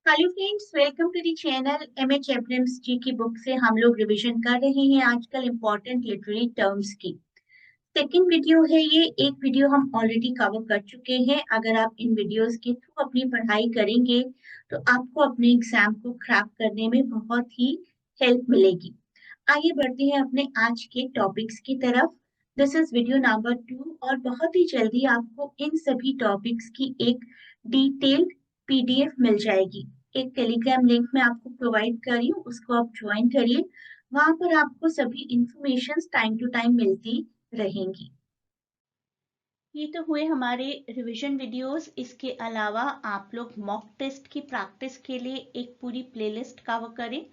Hello friends, welcome to the channel. MH Abrams ji की book से हम लोग रिवीजन कर रहे हैं आजकल इम्पोर्टेंट लिटरेरी टर्म्स की। सेकंड वीडियो है ये। एक वीडियो हम ऑलरेडी कवर कर चुके हैं। अगर आप इन वीडियोस के थ्रू अपनी पढ़ाई करेंगे तो आपको अपने एग्जाम को क्रैक करने में बहुत ही हेल्प मिलेगी। आइए बढ़ते हैं अपने आज के टॉपिक्स की तरफ। दिस इज वीडियो नंबर 2 और बहुत ही जल्दी आपको इन सभी टॉपिक्स की एक डिटेल्ड पीडीएफ मिल जाएगी। एक टेलीग्राम लिंक मैं आपको प्रोवाइड कर रही हूँ, उसको आप ज्वाइन करिए। वहां पर आपको सभी इंफॉर्मेशन टाइम टू टाइम मिलती रहेंगी। ये तो हुए हमारे रिवीजन वीडियोस। इसके अलावा आप लोग मॉक टेस्ट की प्रैक्टिस के लिए एक पूरी प्लेलिस्ट कवर करें,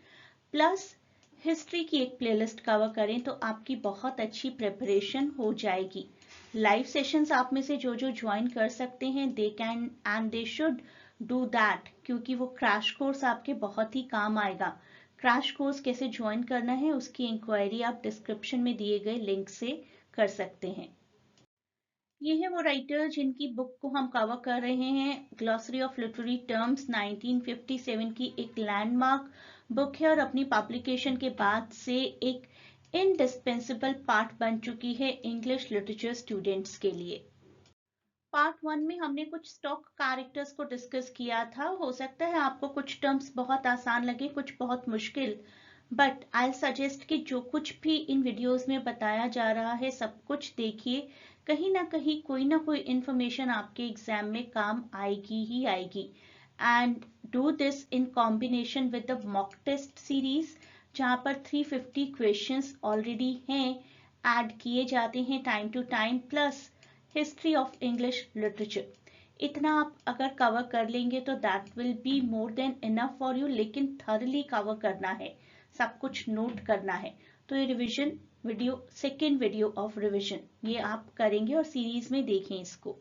प्लस हिस्ट्री की एक प्लेलिस्ट कवर करें तो आपकी बहुत अच्छी प्रिपरेशन हो जाएगी। लाइव सेशंस आप में से जो जो ज्वाइन कर सकते हैं they can and they should do that, क्योंकि वो क्रैश कोर्स आपके बहुत ही काम आएगा। क्रैश कोर्स कैसे ज्वाइन करना है उसकी इंक्वायरी आप डिस्क्रिप्शन में दिए गए लिंक से कर सकते हैं। ये है वो राइटर जिनकी बुक को हम कवर कर रहे हैं। ग्लॉसरी ऑफ लिटरेरी टर्म्स 1957 की एक लैंडमार्क बुक है और अपनी पब्लिकेशन के बाद से एक इंडिस्पेंसिबल पार्ट बन चुकी है इंग्लिश लिटरेचर स्टूडेंट्स के लिए। पार्ट 1 में हमने कुछ स्टॉक कैरेक्टर्स को डिस्कस किया था। हो सकता है आपको कुछ टर्म्स बहुत आसान लगे, कुछ बहुत मुश्किल, बट आई सजेस्ट कि जो कुछ भी इन वीडियोस में बताया जा रहा है सब कुछ देखिए। कहीं ना कहीं कोई ना कोई इंफॉर्मेशन आपके एग्जाम में काम आएगी ही आएगी। And do this in combination with the mock test series, जहाँ पर 350 क्वेश्चंस ऑलरेडी हैं, ऐड किए जाते हैं time to time, plus history of English literature. इतना आप अगर कवर कर लेंगे तो that will be more than enough for you, लेकिन थरली कवर करना है, सब कुछ नोट करना है। तो ये revision video, second video of revision, ये आप करेंगे और सीरीज में देखें इसको।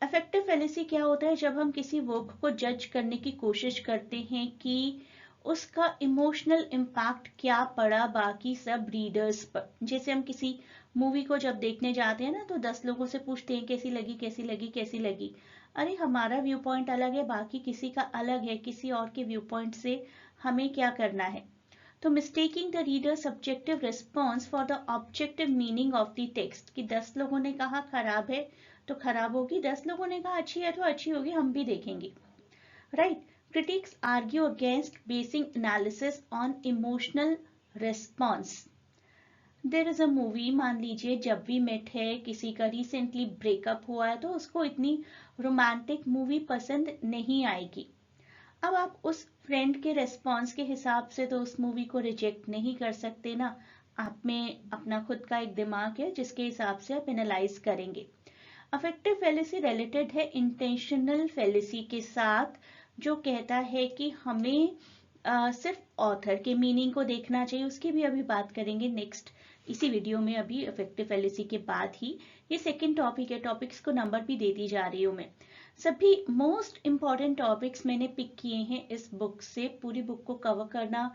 अफेक्टिव फेलिसी क्या होता है? जब हम किसी वर्क को जज करने की कोशिश करते हैं कि उसका इमोशनल इम्पैक्ट क्या पड़ा बाकी सब रीडर्स पर। जैसे हम किसी मूवी को जब देखने जाते हैं ना तो 10 लोगों से पूछते हैं कैसी लगी, कैसी लगी, कैसी लगी। अरे हमारा व्यू पॉइंट अलग है, बाकी किसी का अलग है, किसी और के व्यू पॉइंट से हमें क्या करना है। तो mistaking the reader subjective response for the objective meaning of the text, कि 10 लोगों ने कहा खराब है तो खराब होगी, 10 लोगों ने कहा अच्छी है तो अच्छी होगी, हम भी देखेंगे, right. Critics argue against basing analysis on emotional response. There is a movie, मान लीजिए जब वी मेट है, किसी का रिसेंटली ब्रेकअप हुआ है तो उसको इतनी रोमांटिक मूवी पसंद नहीं आएगी। अब आप उस फ्रेंड के रेस्पॉन्स के हिसाब से तो उस मूवी को रिजेक्ट नहीं कर सकते ना। आप में अपना खुद का एक दिमाग है जिसके हिसाब से आप एनालाइज करेंगे। अफेक्टिव फेलिसी रिलेटेड है इंटेंशनल फेलिसी के साथ, जो कहता है कि हमें सिर्फ ऑथर के मीनिंग को देखना चाहिए। उसकी भी अभी बात करेंगे नेक्स्ट इसी वीडियो में, अभी इफेक्टिव फेलिसी के बाद ही। ये सेकंड टॉपिक है, टॉपिक्स को नंबर भी देती जा रही हूँ मैं। सभी मोस्ट इंपॉर्टेंट टॉपिक्स मैंने पिक किए हैं इस बुक से। पूरी बुक को कवर करना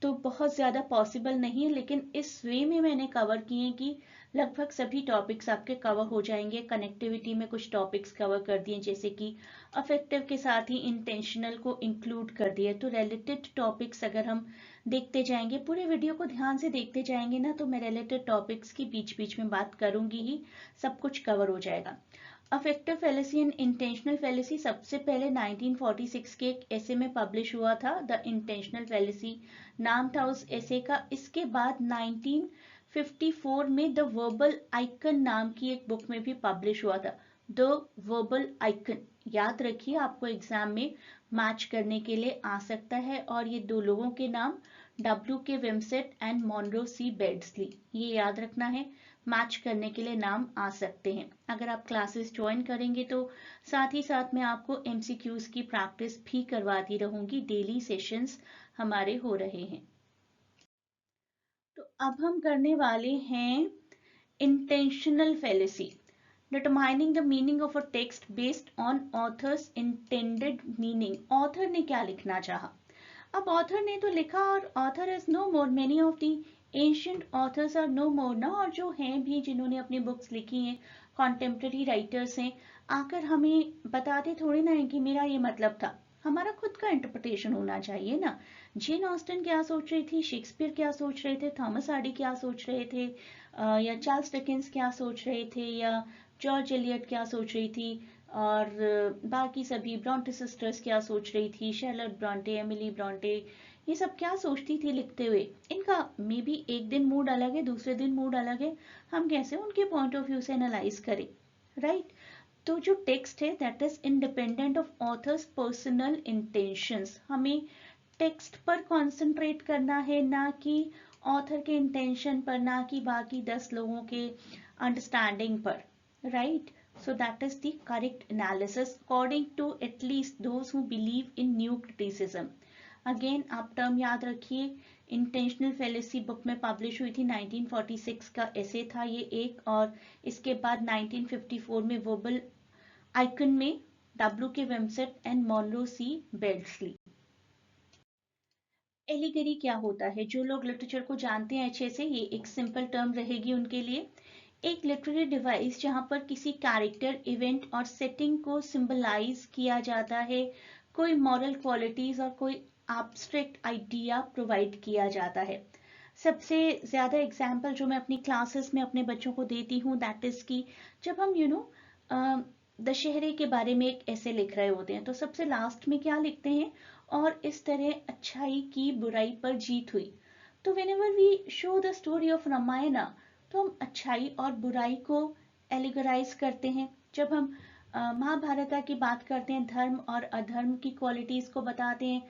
तो बहुत ज़्यादा पॉसिबल नहीं है, लेकिन इस वे में मैंने कवर किए हैं कि लगभग सभी टॉपिक्स आपके कवर हो जाएंगे। कनेक्टिविटी में कुछ टॉपिक्स कवर कर दिए, जैसे कि अफेक्टिव के साथ ही इंटेंशनल को इंक्लूड कर दिया। तो रिलेटेड टॉपिक्स अगर हम देखते जाएंगे, पूरे वीडियो को ध्यान से देखते जाएंगे ना, तो मैं रिलेटेड टॉपिक्स की बीच बीच में बात करूंगी ही, सब कुछ कवर हो जाएगा। Affective fallacy and intentional fallacy सबसे पहले 1946 के एक ऐसे में पब्लिश हुआ था। द इंटेंशनल फेलिसी नाम था उस ऐसे का। इसके बाद 1954 में द वर्बल आइकन नाम की एक बुक में भी पब्लिश हुआ था। द वर्बल आइकन, याद रखिए, आपको एग्जाम में मैच करने के लिए आ सकता है। और ये दो लोगों के नाम डब्ल्यू के विमसेट एंड मॉनरो सी बेड्सली, ये याद रखना है, मैच करने के लिए नाम आ सकते हैं। अगर आप क्लासेस ज्वाइन करेंगे तो साथ ही साथ मैं आपको एमसीक्यूज की प्रैक्टिस भी करवाती रहूंगी। डेली सेशंस हमारे हो रहे हैं। तो अब हम करने वाले हैं intentional fallacy, determining the meaning of a text based on authors intended meaning. Author ने क्या लिखना चाहा। अब ऑथर ने तो लिखा और author is no more, many of the ancient authors are no more ना, और जो हैं भी जिन्होंने अपनी बुक्स लिखी हैं, कॉन्टेम्प्रेरी राइटर्स हैं, आकर हमें बताते थोड़ी ना है कि मेरा ये मतलब था। हमारा खुद का इंटरप्रिटेशन होना चाहिए ना। जेन ऑस्टन क्या सोच रही थी, शेक्सपियर क्या सोच रहे थे, थॉमस हार्डी क्या सोच रहे थे, या चार्ल्स डिकेंस क्या सोच रहे थे, या जॉर्ज एलियट क्या सोच रही थी, और बाकी सभी ब्रॉन्टे सिस्टर्स क्या सोच रही थी, शैरलॉट ब्रॉन्टे, एमिली ब्रॉन्टे, ये सब क्या सोचती थी लिखते हुए। इनका मे बी एक दिन मूड अलग है, दूसरे दिन मूड अलग है, हम कैसे उनके पॉइंट ऑफ व्यू से एनालाइज करें, राइट। तो जो टेक्स्ट है that is independent of authors personal intentions. हमें टेक्स्ट पर कंसंट्रेट करना है, ना कि ऑथर के इंटेंशन पर, ना कि बाकी 10 लोगों के अंडरस्टैंडिंग पर, right. So that is the correct analysis according to at least those who believe in new criticism. Again आप टर्म याद रखिए, इंटेंशनल फेलेसी बुक में पब्लिश हुई थी, 1946 का ऐसे था ये एक, और इसके बाद 1954 में वर्बल आइकन में डब्ल्यू के वेमसेट एंड मॉनरो सी बेल्टली। एलिगरी क्या होता है? जो लोग लिटरेचर को जानते हैं अच्छे से, ये एक सिंपल टर्म रहेगी उनके लिए। एक लिटरेरी डिवाइस जहां पर किसी कैरेक्टर, इवेंट और सेटिंग को सिंबलाइज किया जाता है, कोई मॉरल क्वालिटीज और कोई एब्स्ट्रैक्ट आइडिया प्रोवाइड किया जाता है। सबसे ज्यादा एग्जाम्पल जो मैं अपनी क्लासेस में अपने बच्चों को देती हूँ दैट इज की, जब हम दशहरे के बारे में एक ऐसे लिख रहे होते हैं तो सबसे लास्ट में क्या लिखते हैं, और इस तरह अच्छाई की बुराई पर जीत हुई। तो whenever we show the story of Ramayana, तो हम अच्छाई और बुराई को एलिगराइज करते हैं। जब हम महाभारत की बात करते हैं, धर्म और अधर्म की क्वालिटीज को बताते हैं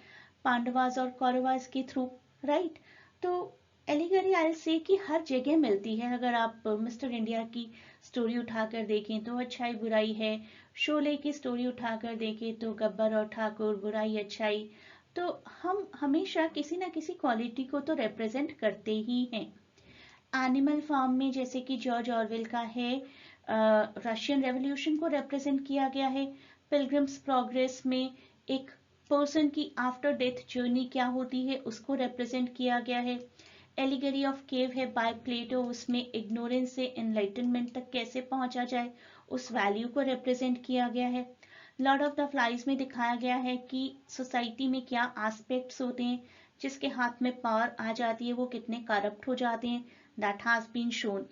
पांडवास और कौरवास के थ्रू, राइट। तो एलिगरी आई से कि हर जगह मिलती है। अगर आप मिस्टर इंडिया की स्टोरी उठाकर देखें तो अच्छाई बुराई है, शोले की स्टोरी उठाकर देखें तो गब्बर और ठाकुर, बुराई अच्छाई। तो हम हमेशा किसी ना किसी क्वालिटी को तो रिप्रेजेंट करते ही हैं। एनिमल फार्म में जैसे कि जॉर्ज ऑरवेल का है, रशियन रेवोल्यूशन को रिप्रेजेंट किया गया है। पिलग्रिम्स प्रोग्रेस में एक पर्सन की आफ्टर डेथ जर्नी क्या होती है उसको रिप्रेजेंट किया गया है। एलिगरी ऑफ केव है बाय प्लेटो, उसमें इग्नोरेंस से एनलाइटनमेंट तक कैसे पहुंचा जाए उस वैल्यू को रिप्रेजेंट किया गया है। लॉर्ड ऑफ द फ्लाइज में दिखाया गया है कि सोसाइटी में क्या एस्पेक्ट्स होते हैं, जिसके हाथ में पावर आ जाती है वो कितने करप्ट हो जाते हैं, दैट हैज बीन शोन।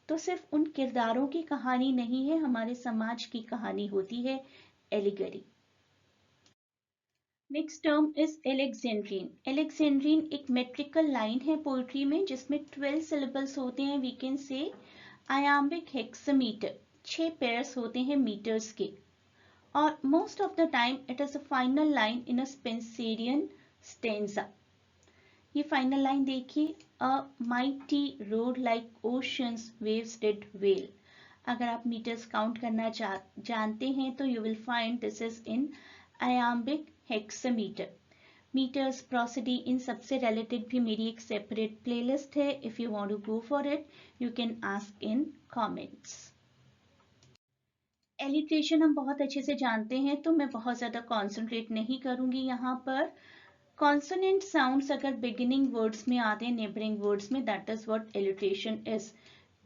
तो सिर्फ उन किरदारों की कहानी नहीं है, हमारे समाज की कहानी होती है allegory. Next term is alexandrine. Alexandrine एक मेट्रिकल लाइन है पोइट्री में जिसमें 12 सिलेबल्स होते हैं। We can say आयाम्बिक hexameter, 6 pairs होते हैं मीटर्स के, और most of the time it is a final line in a Spenserian stanza. ये फाइनल लाइन देखिए, a mighty road like oceans waves did well. अगर आप मीटर्स काउंट करना जानते हैं तो you will find this is in iambic hexameter. Metres, prosody, इन सबसे रिलेटेड भी मेरी एक सेपरेट प्लेलिस्ट है। If you want to go for it you can ask in comments. Alliteration हम बहुत अच्छे से जानते हैं तो मैं बहुत ज्यादा कॉन्सेंट्रेट नहीं करूंगी यहाँ पर। कॉन्सोनेंट साउंड्स अगर बिगिनिंग वर्ड्स में आते हैं, नेबरिंग वर्ड्स में, that is what alliteration is.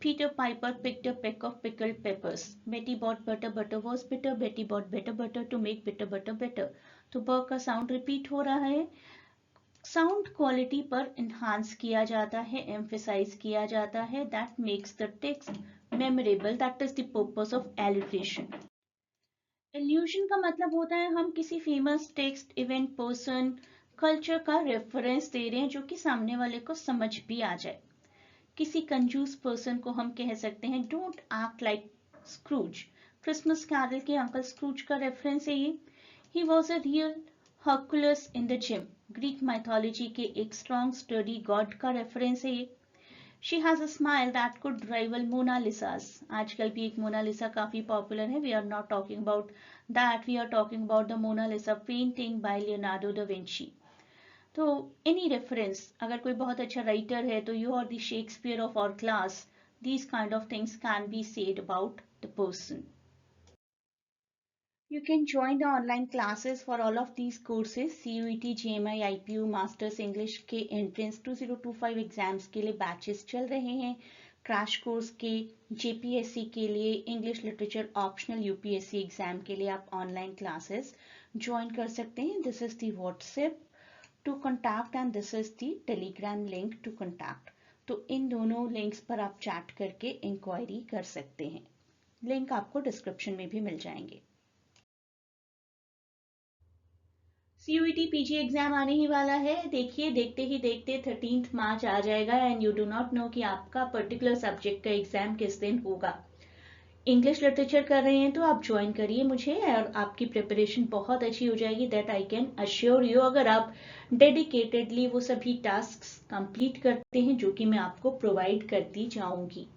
Peter Piper picked a peck of pickled peppers. Betty bought butter, butter was bitter. Betty bought better butter to make bitter butter better. तो ब का sound repeat हो रहा है। Sound quality पर enhance किया जाता है, एम्फेसाइज किया जाता है, that makes the text memorable, that is the purpose of alliteration. Evolution का मतलब होता है हम किसी famous text, event, person, culture का रेफरेंस दे रहे हैं जो कि सामने वाले को समझ भी आ जाए। किसी कंजूस पर्सन को हम कह सकते हैं don't act like Scrooge. Christmas carol के अंकल स्क्रूज का रेफरेंस है ये। He was a real Hercules in the gym. Greek mythology के एक स्ट्रॉन्ग स्टडी गॉड का रेफरेंस है ये। She has a smile that could rival Mona Lisa's. आजकल भी एक मोनालिसा काफी पॉपुलर है। We are not talking about that, we are talking about the Mona Lisa painting by Leonardo da Vinci. तो any reference, अगर कोई बहुत अच्छा राइटर है तो you are the Shakespeare of our class, these kind of things can be said about the person. You can join the online classes for all of these courses, CUET, JMI, IPU, Masters English के entrance 2025 exams के लिए batches चल रहे हैं। Crash course के JPSC के लिए, English literature optional UPSC exam के लिए आप ऑनलाइन क्लासेस ज्वाइन कर सकते हैं। This is the WhatsApp to contact and this is the Telegram link to contact. तो इन दोनों लिंक्स पर आप चैट करके इंक्वायरी कर सकते हैं। लिंक आपको डिस्क्रिप्शन में भी मिल जाएंगे। CUET PG एग्जाम आने ही वाला है। देखिए देखते ही देखते 13 मार्च आ जाएगा and you do not know कि आपका पर्टिकुलर सब्जेक्ट का एग्जाम किस दिन होगा। इंग्लिश लिटरेचर कर रहे हैं तो आप ज्वाइन करिए मुझे और आपकी प्रिपरेशन बहुत अच्छी हो जाएगी। That I can assure you, अगर आप डेडिकेटेडली वो सभी टास्क कंप्लीट करते हैं जो कि मैं आपको प्रोवाइड करती जाऊंगी।